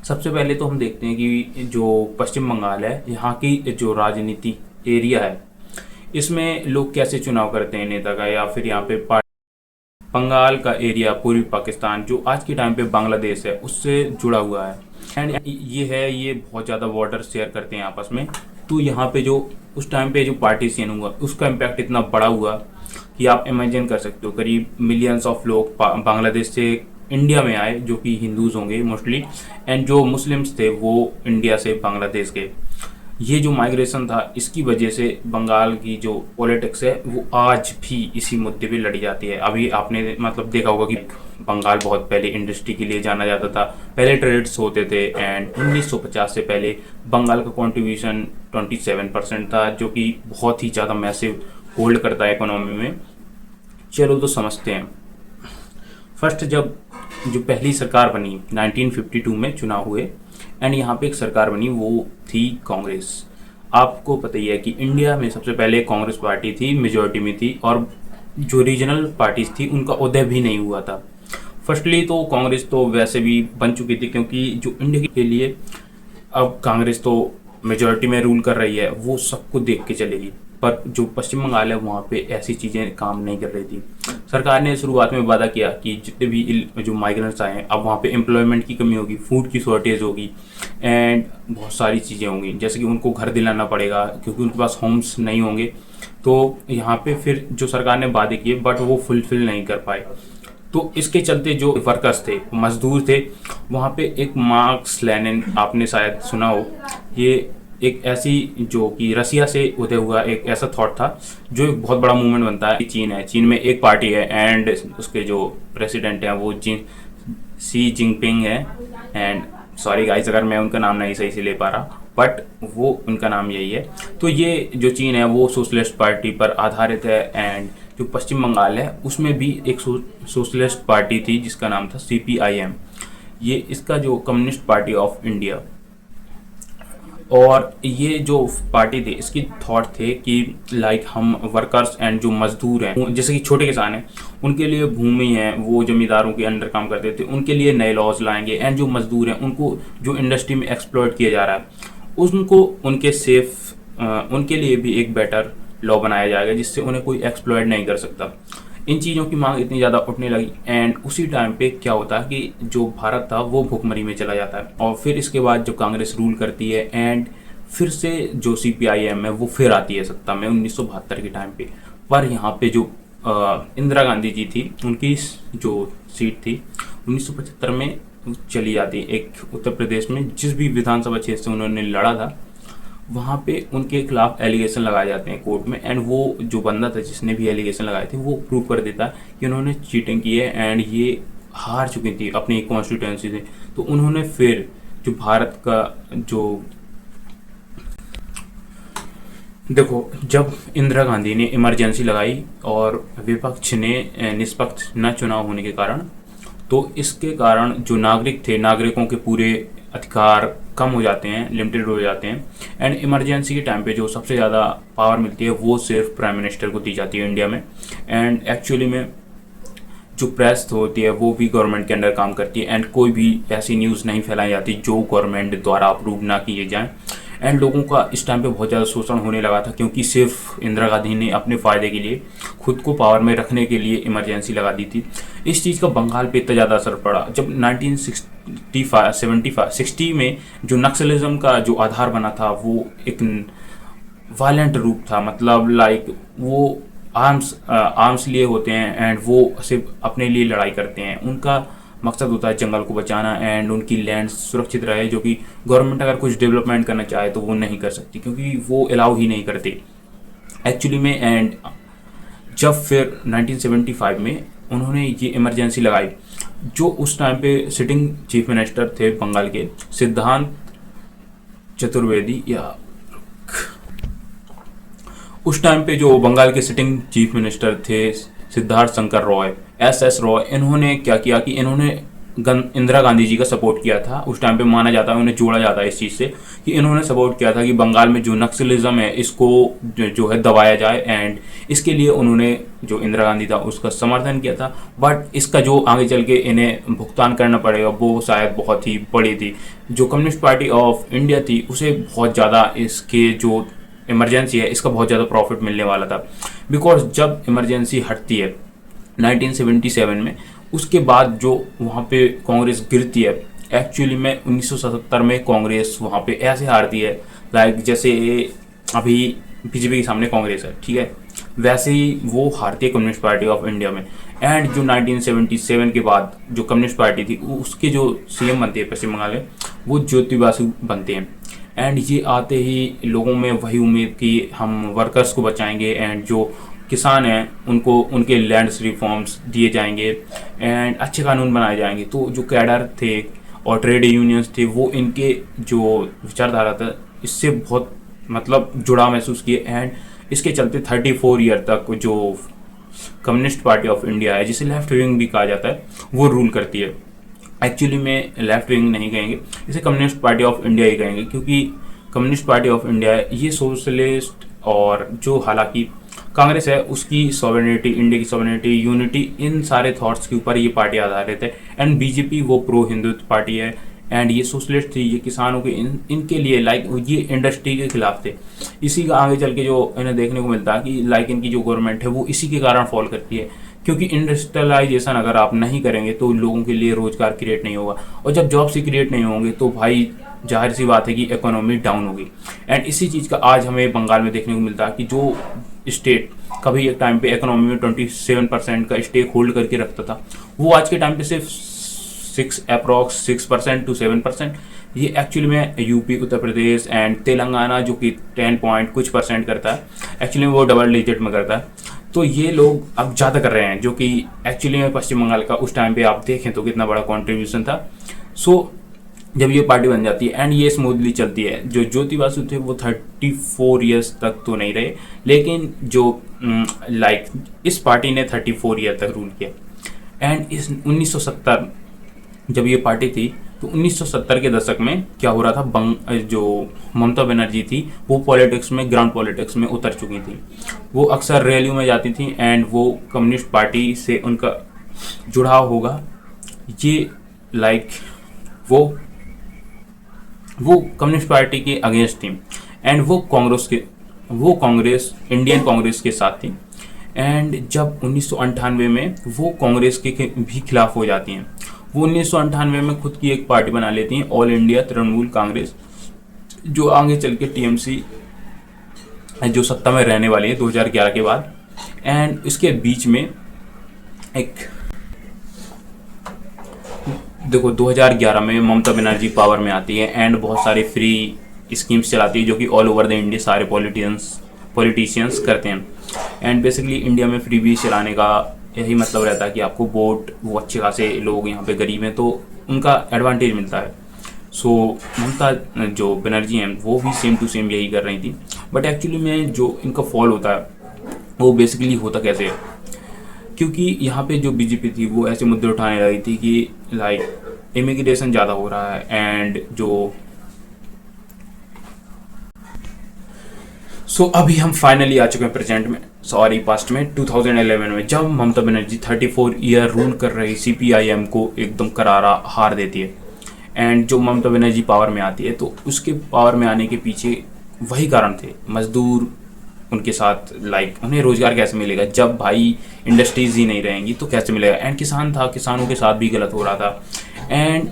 सबसे पहले तो हम देखते हैं कि जो पश्चिम बंगाल है, यहाँ की जो राजनीति एरिया है, इसमें लोग कैसे चुनाव करते हैं नेता का, या फिर यहाँ पे बंगाल का एरिया पूर्वी पाकिस्तान जो आज के टाइम पे बांग्लादेश है उससे जुड़ा हुआ है। एंड ये बहुत ज़्यादा बॉर्डर शेयर करते हैं आपस में। तो यहाँ पे जो उस टाइम पे जो पार्टीशन हुआ उसका इम्पैक्ट इतना बड़ा हुआ कि आप इमेजिन कर सकते हो, करीब मिलियंस ऑफ लोग बांग्लादेश से इंडिया में आए जो कि हिंदूज होंगे मोस्टली, एंड जो मुस्लिम्स थे वो इंडिया से बांग्लादेश के। ये जो माइग्रेशन था इसकी वजह से बंगाल की जो पॉलिटिक्स है वो आज भी इसी मुद्दे पे लड़ी जाती है। अभी आपने मतलब देखा होगा कि बंगाल बहुत पहले इंडस्ट्री के लिए जाना जाता था, पहले ट्रेड्स होते थे, एंड 1950 से पहले बंगाल का कंट्रीब्यूशन 27% था, जो कि बहुत ही ज़्यादा मैसिव होल्ड करता है इकोनॉमी में। चलो तो समझते हैं। फर्स्ट जब जो पहली सरकार बनी 1952 में चुनाव हुए, एंड यहाँ पे एक सरकार बनी, वो थी कांग्रेस। आपको पता ही है कि इंडिया में सबसे पहले कांग्रेस पार्टी थी, मेजोरिटी में थी, और जो रीजनल पार्टीज थी उनका उदय भी नहीं हुआ था। फर्स्टली तो कांग्रेस तो वैसे भी बन चुकी थी, क्योंकि जो इंडिया के लिए अब कांग्रेस तो मेजोरिटी में रूल कर रही है, वो सबको देख के चलेगी। पर जो पश्चिम बंगाल है वहाँ पे ऐसी चीज़ें काम नहीं कर रही थी। सरकार ने शुरुआत में वादा किया कि जितने भी जो माइग्रेंट्स आए हैं अब वहाँ पे एम्प्लॉयमेंट की कमी होगी, फूड की शॉर्टेज होगी, एंड बहुत सारी चीज़ें होंगी, जैसे कि उनको घर दिलाना पड़ेगा क्योंकि उनके पास होम्स नहीं होंगे। तो यहाँ पे फिर जो सरकार ने वादे किए बट वो फुलफिल नहीं कर पाए। तो इसके चलते जो वर्कर्स थे, मजदूर थे, वहाँ पे एक मार्क्स लेनिन, आपने शायद सुना हो, ये एक ऐसी जो कि रसिया से उदय हुआ एक ऐसा थॉट था जो एक बहुत बड़ा मूवमेंट बनता है। चीन है, चीन में एक पार्टी है एंड उसके जो प्रेसिडेंट हैं वो सी जिनपिंग है। एंड सॉरी गाइस अगर मैं उनका नाम नहीं सही से ले पा रहा, बट वो उनका नाम यही है। तो ये जो चीन है वो सोशलिस्ट पार्टी पर आधारित है, एंड जो पश्चिम बंगाल है उसमें भी एक सोशलिस्ट पार्टी थी जिसका नाम था CPIM। ये इसका जो कम्युनिस्ट पार्टी ऑफ इंडिया, और ये जो पार्टी थी इसकी थॉट थे कि लाइक हम वर्कर्स एंड जो मजदूर हैं, जैसे कि छोटे किसान हैं, उनके लिए भूमि है, वो जमींदारों के अंडर काम करते थे, उनके लिए नए लॉज लाएंगे, एंड जो मजदूर हैं उनको जो इंडस्ट्री में एक्सप्लॉयट किया जा रहा है उनको उनके उनके लिए भी एक बेटर लॉ बनाया जाएगा जिससे उन्हें कोई एक्सप्लॉयट नहीं कर सकता। इन चीज़ों की मांग इतनी ज़्यादा उठने लगी, एंड उसी टाइम पे क्या होता है कि जो भारत था वो भुखमरी में चला जाता है, और फिर इसके बाद जो कांग्रेस रूल करती है, एंड फिर से जो CPIM है वो फिर आती है सत्ता में 1972 के टाइम पे। पर यहाँ पे जो इंदिरा गांधी जी थी उनकी जो सीट थी 1975 में चली जाती है। एक उत्तर प्रदेश में जिस भी विधानसभा क्षेत्र से उन्होंने लड़ा था वहाँ पे उनके खिलाफ एलिगेशन लगाए जाते हैं कोर्ट में, एंड वो जो बंदा था जिसने भी एलिगेशन लगाए थे वो प्रूव कर देता कि उन्होंने चीटिंग की है, एंड ये हार चुकी थी अपनी कॉन्स्टिट्यूएंसी से। तो उन्होंने फिर जो भारत का जो देखो, जब इंदिरा गांधी ने इमरजेंसी लगाई और विपक्ष ने निष्पक्ष न चुनाव होने के कारण, तो इसके कारण जो नागरिक थे, नागरिकों के पूरे अधिकार कम हो जाते हैं, लिमिटेड हो जाते हैं, एंड इमरजेंसी के टाइम पे जो सबसे ज़्यादा पावर मिलती है वो सिर्फ प्राइम मिनिस्टर को दी जाती है इंडिया में। एंड एक्चुअली में जो प्रेस होती है वो भी गवर्नमेंट के अंडर काम करती है, एंड कोई भी ऐसी न्यूज़ नहीं फैलाई जाती जो गवर्नमेंट द्वारा अप्रूव ना किए जाएँ। एंड लोगों का इस टाइम पे बहुत ज़्यादा शोषण होने लगा था, क्योंकि सिर्फ इंदिरा गांधी ने अपने फ़ायदे के लिए, खुद को पावर में रखने के लिए इमरजेंसी लगा दी थी। इस चीज़ का बंगाल पे इतना ज़्यादा असर पड़ा जब 1960 में जो नक्सलिज्म का जो आधार बना था वो एक वायलेंट रूप था, मतलब लाइक वो आर्म्स लिए होते हैं एंड वो सिर्फ अपने लिए लड़ाई करते हैं। उनका मकसद होता है जंगल को बचाना एंड उनकी लैंड सुरक्षित रहे, जो कि गवर्नमेंट अगर कुछ डेवलपमेंट करना चाहे तो वो नहीं कर सकती, क्योंकि वो अलाउ ही नहीं करते एक्चुअली में। एंड जब फिर 1975 में उन्होंने ये इमरजेंसी लगाई, जो उस टाइम पे सिटिंग चीफ मिनिस्टर थे बंगाल के सिद्धांत चतुर्वेदी, या उस टाइम पे जो बंगाल के सिटिंग चीफ मिनिस्टर थे सिद्धार्थ शंकर रॉय, SS रॉय, इन्होंने क्या किया कि इन्होंने इंदिरा गांधी जी का सपोर्ट किया था। उस टाइम पे माना जाता है, उन्हें जोड़ा जाता है इस चीज़ से कि इन्होंने सपोर्ट किया था कि बंगाल में जो नक्सलिज्म है इसको जो है दबाया जाए, एंड इसके लिए उन्होंने जो इंदिरा गांधी था उसका समर्थन किया था। बट इसका जो आगे चल के इन्हें भुगतान करना पड़ेगा वो शायद बहुत ही बड़ी थी। जो कम्युनिस्ट पार्टी ऑफ इंडिया थी उसे बहुत ज़्यादा इसके जो इमरजेंसी है इसका बहुत ज़्यादा प्रॉफिट मिलने वाला था, बिकॉज जब इमरजेंसी हटती है 1977 में, उसके बाद जो वहाँ पे कांग्रेस गिरती है, एक्चुअली में 1977 में कांग्रेस वहाँ पे ऐसे हारती है लाइक जैसे अभी बीजेपी के सामने कांग्रेस है, ठीक है, वैसे ही वो हारती है कम्युनिस्ट पार्टी ऑफ इंडिया में। एंड जो 1977 के बाद जो कम्युनिस्ट पार्टी थी उसके जो सीएम बनते हैं पश्चिम बंगाल में वो ज्योति बासु बनते हैं। एंड ये आते ही लोगों में वही उम्मीद कि हम वर्कर्स को बचाएंगे एंड जो किसान हैं उनको उनके लैंड्स रिफॉर्म्स दिए जाएंगे एंड अच्छे कानून बनाए जाएंगे। तो जो कैडर थे और ट्रेड यूनियंस थे वो इनके जो विचारधारा था इससे बहुत मतलब जुड़ाव महसूस किए, एंड इसके चलते 34 ईयर तक जो कम्युनिस्ट पार्टी ऑफ इंडिया है, जिसे लेफ्ट विंग भी कहा जाता है, वो रूल करती है। एक्चुअली में लेफ्ट विंग नहीं कहेंगे, इसे कम्युनिस्ट पार्टी ऑफ इंडिया ही कहेंगे, क्योंकि कम्युनिस्ट पार्टी ऑफ इंडिया ये सोशलिस्ट और जो हालांकि कांग्रेस है उसकी सॉवरेनिटी, इंडिया की सॉवरेनिटी, यूनिटी, इन सारे थॉट्स के ऊपर ये पार्टी आधारित है। एंड बीजेपी वो प्रो हिंदुत्व पार्टी है, एंड ये सोशलिस्ट थी, ये किसानों के इनके लिए लाइक ये इंडस्ट्री के खिलाफ थे। इसी का आगे चल के जो इन्हें देखने को मिलता है कि लाइक इनकी जो गवर्नमेंट है वो इसी के कारण फॉल करती है, क्योंकि इंडस्ट्रियलाइजेशन अगर आप नहीं करेंगे तो लोगों के लिए रोजगार क्रिएट नहीं होगा, और जब जॉब्स ही क्रिएट नहीं होंगे तो भाई जाहिर सी बात है कि इकोनॉमी डाउन होगी। एंड इसी चीज़ का आज हमें बंगाल में देखने को मिलता है कि जो स्टेट कभी एक टाइम पे इकोनॉमी में 27% का स्टेक होल्ड करके रखता था, वो आज के टाइम पे सिर्फ 6% to 7%। ये एक्चुअली में यूपी, उत्तर प्रदेश एंड तेलंगाना जो कि 10 पॉइंट कुछ परसेंट करता है, एक्चुअली में वो डबल डिजिट में करता है। तो ये लोग अब ज़्यादा कर रहे हैं, जो कि एक्चुअली में पश्चिम बंगाल का उस टाइम पे आप देखें तो कितना बड़ा कॉन्ट्रीब्यूशन था। सो जब ये पार्टी बन जाती है एंड ये स्मूथली चलती है। जो ज्योति बासु थे वो 34 ईयर्स तक तो नहीं रहे, लेकिन जो लाइक इस पार्टी ने 34 ईयर तक रूल किया। एंड इस 1970 जब ये पार्टी थी तो 1970 के दशक में क्या हो रहा था, जो ममता बनर्जी थी वो पॉलिटिक्स में, ग्राउंड पॉलिटिक्स में उतर चुकी थी। वो अक्सर रैलियों में जाती थी एंड वो कम्युनिस्ट पार्टी से उनका जुड़ाव होगा, ये लाइक वो कम्युनिस्ट पार्टी के अगेंस्ट थी एंड वो कांग्रेस इंडियन कांग्रेस के साथ थी। एंड जब 1998 में वो कांग्रेस के भी खिलाफ हो जाती हैं, वो 1998 में खुद की एक पार्टी बना लेती हैं, ऑल इंडिया तृणमूल कांग्रेस, जो आगे चल के टीएमसी जो सत्ता में रहने वाली है 2011 के बाद। एंड इसके बीच में एक देखो 2011 में ममता बनर्जी पावर में आती है एंड बहुत सारी फ्री स्कीम्स चलाती है, जो कि ऑल ओवर द इंडिया सारे पॉलिटिशियंस करते हैं। एंड बेसिकली इंडिया में फ्री बीज चलाने का यही मतलब रहता है कि आपको वोट, वो अच्छे खासे लोग यहाँ पे गरीब हैं तो उनका एडवांटेज मिलता है। सो ममता जो बनर्जी हैं वो भी सेम टू सेम यही कर रही थी, बट एक्चुअली में जो इनका फॉल होता है वो बेसिकली होता कैसे है, क्योंकि यहाँ पे जो बीजेपी थी वो ऐसे मुद्दे उठाने लगी थी कि लाइक इमिग्रेशन ज़्यादा हो रहा है एंड जो अभी हम फाइनली आ चुके हैं प्रेजेंट में, पास्ट में 2011 में, जब ममता बनर्जी 34 ईयर रूल कर रही सीपीआईएम को एकदम करारा हार देती है। एंड जो ममता बनर्जी पावर में आती है तो उसके पावर में आने के पीछे वही कारण थे, मजदूर उनके साथ लाइक उन्हें रोजगार कैसे मिलेगा जब भाई इंडस्ट्रीज ही नहीं रहेंगी तो कैसे मिलेगा। एंड किसान था, किसानों के साथ भी गलत हो रहा था। एंड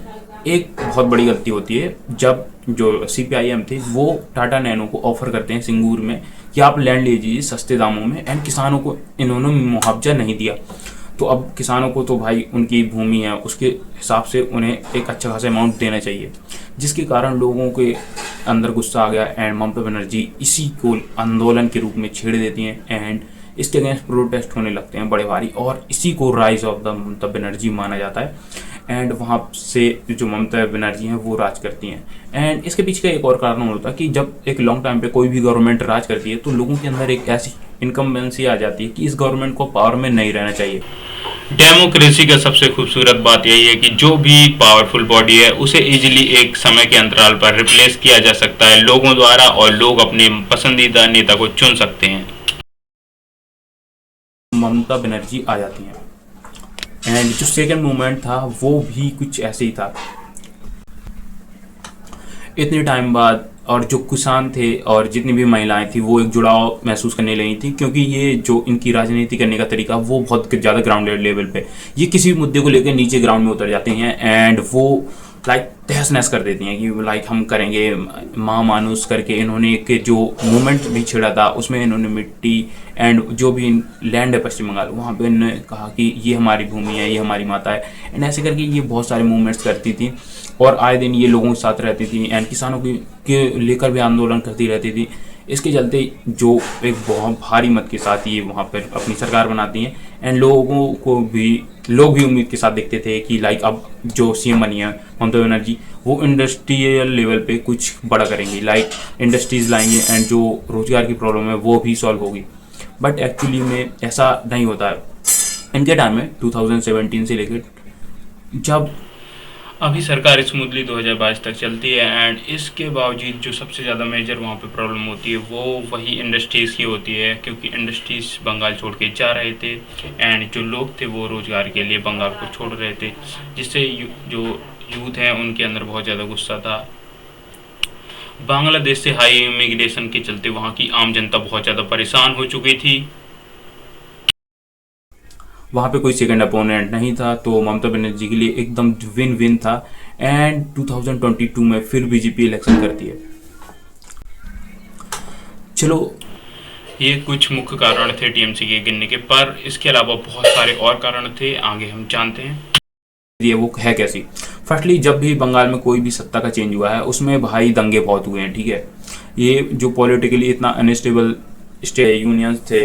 एक बहुत बड़ी गलती होती है जब जो सीपीआईएम थे वो टाटा नैनो को ऑफर करते हैं सिंगूर में कि आप लैंड लीजिए सस्ते दामों में, एंड किसानों को इन्होंने मुआवजा नहीं दिया। तो अब किसानों को तो भाई उनकी भूमि है उसके हिसाब से उन्हें एक अच्छा खासा अमाउंट देना चाहिए, जिसके कारण लोगों के अंदर गुस्सा आ गया एंड ममता बनर्जी इसी को आंदोलन के रूप में छेड़ देती हैं एंड इसके अगेंस्ट प्रोटेस्ट होने लगते हैं बड़े भारी, और इसी को rise of the Mamata Banerjee माना जाता है। एंड वहाँ से जो ममता बनर्जी हैं वो राज करती हैं। एंड इसके पीछे का एक और कारण होता है कि जब एक लॉन्ग टाइम पे कोई भी गवर्नमेंट राज करती है तो लोगों के अंदर एक ऐसी इनकम्बेंसी आ जाती है कि इस गवर्नमेंट को पावर में नहीं रहना चाहिए। डेमोक्रेसी का सबसे खूबसूरत बात यही है कि जो भी पावरफुल बॉडी है उसे इजीली एक समय के अंतराल पर रिप्लेस किया जा सकता है लोगों द्वारा, और लोग अपने पसंदीदा नेता को चुन सकते हैं। ममता बनर्जी आ जाती हैं। एंड जो सेकंड मूवमेंट था वो भी कुछ ऐसे ही था। इतने टाइम बाद और जो किसान थे और जितनी भी महिलाएं थी वो एक जुड़ाव महसूस करने लगी थी, क्योंकि ये जो इनकी राजनीति करने का तरीका वो बहुत ज़्यादा ग्राउंडेड लेवल पे, ये किसी भी मुद्दे को लेकर नीचे ग्राउंड में उतर जाते हैं एंड वो लाइक तहस नहस कर देती हैं कि लाइक हम करेंगे माँ मानुस करके। इन्होंने एक जो मूवमेंट भी छेड़ा था उसमें इन्होंने मिट्टी एंड जो भी लैंड है पश्चिम बंगाल, वहाँ पे इन्होंने कहा कि ये हमारी भूमि है, ये हमारी माता है एंड ऐसे करके ये बहुत सारे मूवमेंट्स करती थी और आए दिन ये लोगों के साथ रहती थी एंड किसानों के लेकर भी आंदोलन करती रहती थी। इसके चलते जो एक बहुत भारी मत के साथ ये वहाँ पर अपनी सरकार बनाती हैं एंड लोग भी उम्मीद के साथ देखते थे कि लाइक अब जो सीएम बनी है ममता बनर्जी वो इंडस्ट्रियल लेवल पे कुछ बड़ा करेंगी, लाइक इंडस्ट्रीज लाएंगे एंड जो रोजगार की प्रॉब्लम है वो भी सॉल्व होगी। बट एक्चुअली में ऐसा नहीं होता है। इनके टाइम में 2017 से लेकर जब अभी सरकार स्मूथली 2022 तक चलती है, एंड इसके बावजूद जो सबसे ज़्यादा मेजर वहाँ पे प्रॉब्लम होती है वो वही इंडस्ट्रीज़ की होती है, क्योंकि इंडस्ट्रीज़ बंगाल छोड़ के जा रहे थे एंड जो लोग थे वो रोज़गार के लिए बंगाल को छोड़ रहे थे, जिससे जो यूथ है उनके अंदर बहुत ज़्यादा गुस्सा था। बांग्लादेश से हाई इमिग्रेशन के चलते वहाँ की आम जनता बहुत ज़्यादा परेशान हो चुकी थी। वहाँ पे कोई सेकंड अपोनेंट नहीं था, तो ममता बनर्जी के लिए एकदम विन विन था एंड 2022 में फिर बीजेपी इलेक्शन करती है। चलो ये कुछ मुख्य कारण थे टीएमसी के गिरने के, पर इसके अलावा बहुत सारे और कारण थे, आगे हम जानते हैं। ये वो है कैसी। फर्स्टली जब भी बंगाल में कोई भी सत्ता का चेंज हुआ है उसमें भाई दंगे बहुत हुए हैं, ठीक है। ये जो पॉलिटिकली इतना अनस्टेबल स्टेट यूनियंस थे,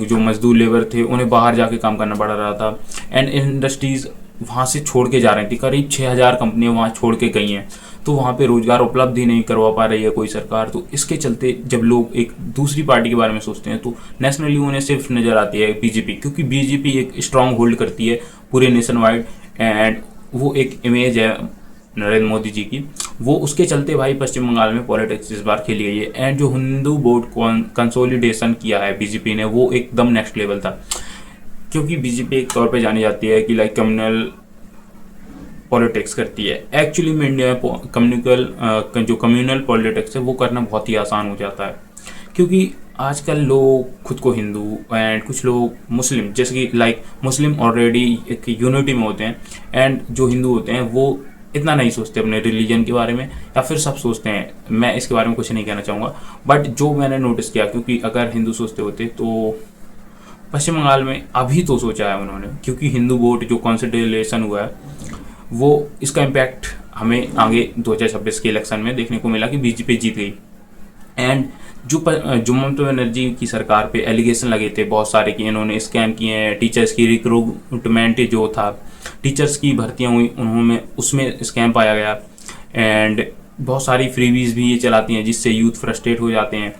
जो मजदूर लेबर थे उन्हें बाहर जाके काम करना पड़ रहा था एंड इंडस्ट्रीज वहाँ से छोड़ के जा रही थी। करीब 6000 कंपनियां वहाँ छोड़ के गई हैं, तो वहाँ पे रोजगार उपलब्ध ही नहीं करवा पा रही है कोई सरकार। तो इसके चलते जब लोग एक दूसरी पार्टी के बारे में सोचते हैं तो नेशनली उन्हें सिर्फ नजर आती है बीजेपी, क्योंकि बीजेपी एक स्ट्रांग होल्ड करती है पूरे नेशन वाइड एंड वो एक इमेज है नरेंद्र मोदी जी की। वो उसके चलते भाई पश्चिम बंगाल में पॉलिटिक्स इस बार खेली गई है एंड जो हिंदू वोट कंसोलिडेशन किया है बीजेपी ने वो एकदम नेक्स्ट लेवल था, क्योंकि बीजेपी एक तौर पे जानी जाती है कि लाइक कम्युनल पॉलिटिक्स करती है। एक्चुअली में इंडिया में जो कम्युनल पॉलिटिक्स है वो करना बहुत ही आसान हो जाता है, क्योंकि आजकल लोग खुद को हिंदू एंड कुछ लोग मुस्लिम, जैसे कि लाइक मुस्लिम ऑलरेडी एक यूनिटी में होते हैं एंड जो हिंदू होते हैं वो इतना नहीं सोचते अपने रिलीजन के बारे में, या फिर सब सोचते हैं। मैं इसके बारे में कुछ नहीं कहना चाहूँगा, बट जो मैंने नोटिस किया, क्योंकि अगर हिंदू सोचते होते तो पश्चिम बंगाल में अभी तो सोचा है उन्होंने, क्योंकि हिंदू वोट जो कॉन्सिडरेशन हुआ है वो इसका इम्पैक्ट हमें आगे 2026 के इलेक्शन में देखने को मिला कि बीजेपी जीत गई। एंड जो ममता बनर्जी की सरकार पे एलिगेशन लगे थे बहुत सारे कि इन्होंने स्कैम किए हैं, टीचर्स की रिक्रूटमेंट जो था, टीचर्स की भर्तियां हुई उन्होंने उसमें स्कैम पाया गया एंड बहुत सारी फ्रीवीज भी ये चलाती हैं जिससे यूथ फ्रस्ट्रेट हो जाते हैं।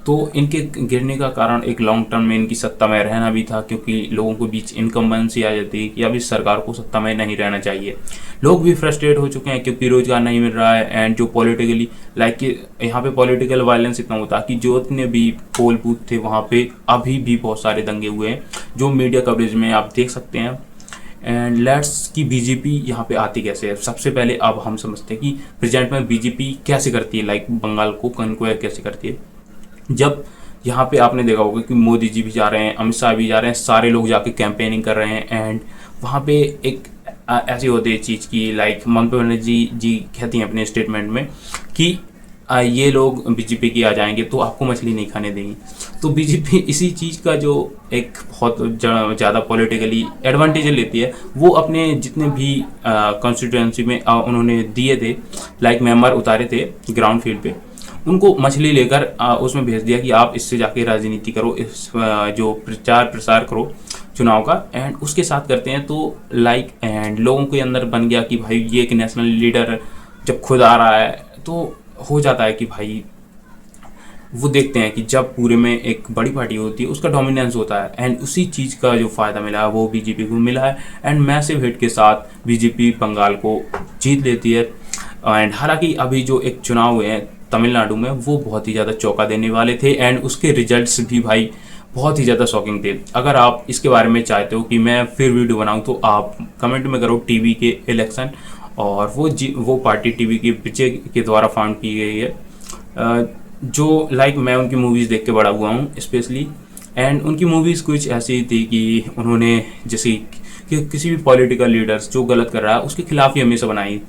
तो इनके गिरने का कारण एक लॉन्ग टर्म में इनकी सत्ता में रहना भी था, क्योंकि लोगों के बीच इनकम्बेंसी आ जाती है कि अब इस सरकार को सत्ता में नहीं रहना चाहिए। लोग भी फ्रस्ट्रेट हो चुके हैं क्योंकि रोजगार नहीं मिल रहा है एंड जो पॉलिटिकली लाइक यहाँ पे पॉलिटिकल वायलेंस इतना होता है कि जो इतने भी पोल बूथ थे वहाँ पे अभी भी बहुत सारे दंगे हुए हैं, जो मीडिया कवरेज में आप देख सकते हैं। एंड लेट्स की बीजेपी यहाँ पे आती कैसे है। सबसे पहले अब हम समझते हैं कि प्रेजेंट में बीजेपी कैसे करती है, लाइक बंगाल को कन्क्वायर कैसे करती है। जब यहाँ पे आपने देखा होगा कि मोदी जी भी जा रहे हैं, अमित शाह भी जा रहे हैं, सारे लोग जाके कैंपेनिंग कर रहे हैं एंड वहाँ पे एक ऐसी होती है चीज़ की लाइक ममता बनर्जी जी कहती हैं अपने स्टेटमेंट में कि ये लोग बीजेपी की आ जाएंगे तो आपको मछली नहीं खाने देंगी। तो बीजेपी इसी चीज़ का जो एक बहुत ज़्यादा पॉलिटिकली एडवांटेज लेती है, वो अपने जितने भी कॉन्स्टिट्यूएंसी में उन्होंने दिए थे लाइक मेंबर उतारे थे ग्राउंड फील्ड पे, उनको मछली लेकर उसमें भेज दिया कि आप इससे जाके राजनीति करो, इस जो प्रचार प्रसार करो चुनाव का एंड उसके साथ करते हैं। तो लाइक एंड लोगों के अंदर बन गया कि भाई ये एक नेशनल लीडर जब खुद आ रहा है तो हो जाता है कि भाई वो देखते हैं कि जब पूरे में एक बड़ी पार्टी होती है उसका डोमिनेंस होता है, एंड उसी चीज़ का जो फ़ायदा मिला है वो बीजेपी को मिला है, एंड मैसिव हिट के साथ बीजेपी बंगाल को जीत लेती है। एंड हालांकि अभी जो एक चुनाव हुए हैं तमिलनाडु में वो बहुत ही ज़्यादा चौंका देने वाले थे, एंड उसके रिजल्ट्स भी भाई बहुत ही ज़्यादा शॉकिंग थे। अगर आप इसके बारे में चाहते हो कि मैं फिर वीडियो बनाऊं तो आप कमेंट में करो टीवी के इलेक्शन, और वो पार्टी टीवी के विजय के द्वारा फाउंड की गई है, जो लाइक मैं उनकी मूवीज़ देख के बड़ा हुआ हूँ स्पेशली। एंड उनकी मूवीज़ कुछ ऐसी थी कि उन्होंने जैसे कि किसी भी पॉलिटिकल लीडर्स जो गलत कर रहा है उसके खिलाफ ही हमेशा बनाई,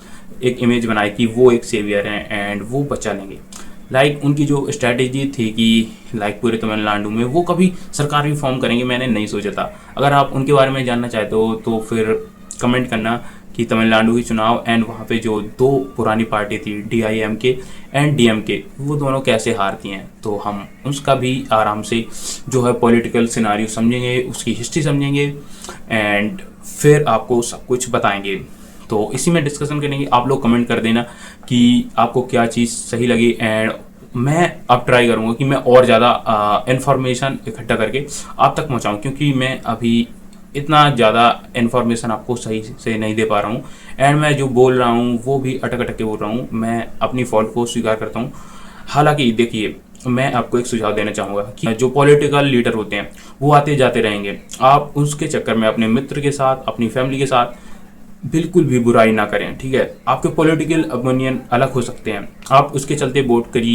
एक इमेज बनाई कि वो एक सेवियर हैं एंड वो बचा लेंगे। लाइक उनकी जो स्ट्रैटेजी थी कि लाइक पूरे तमिलनाडु में वो कभी सरकार भी फॉर्म करेंगे, मैंने नहीं सोचा था। अगर आप उनके बारे में जानना चाहते हो तो फिर कमेंट करना कि तमिलनाडु के चुनाव एंड वहाँ पे जो दो पुरानी पार्टी थी DIMK एंड DMK वो दोनों कैसे हारती हैं, तो हम उसका भी आराम से जो है पॉलिटिकल सिनारियो समझेंगे, उसकी हिस्ट्री समझेंगे, एंड फिर आपको सब कुछ बताएंगे। तो इसी में डिस्कशन करेंगे। आप लोग कमेंट कर देना कि आपको क्या चीज़ सही लगी, एंड मैं अब ट्राई करूँगा कि मैं और ज़्यादा इन्फॉर्मेशन इकट्ठा करके आप तक पहुँचाऊँ, क्योंकि मैं अभी इतना ज़्यादा इन्फॉर्मेशन आपको सही से नहीं दे पा रहा हूँ, एंड मैं जो बोल रहा हूँ वो भी अटक अटक के बोल रहा हूँ। मैं अपनी फॉल्ट को स्वीकार करता हूँ। हालांकि देखिए, मैं आपको एक सुझाव देना चाहूँगा कि जो पॉलिटिकल लीडर होते हैं वो आते जाते रहेंगे, आप उसके चक्कर में अपने मित्र के साथ, अपनी फैमिली के साथ बिल्कुल भी बुराई ना करें, ठीक है। आपके पॉलिटिकल ओपिनियन अलग हो सकते हैं, आप उसके चलते वोट करिए,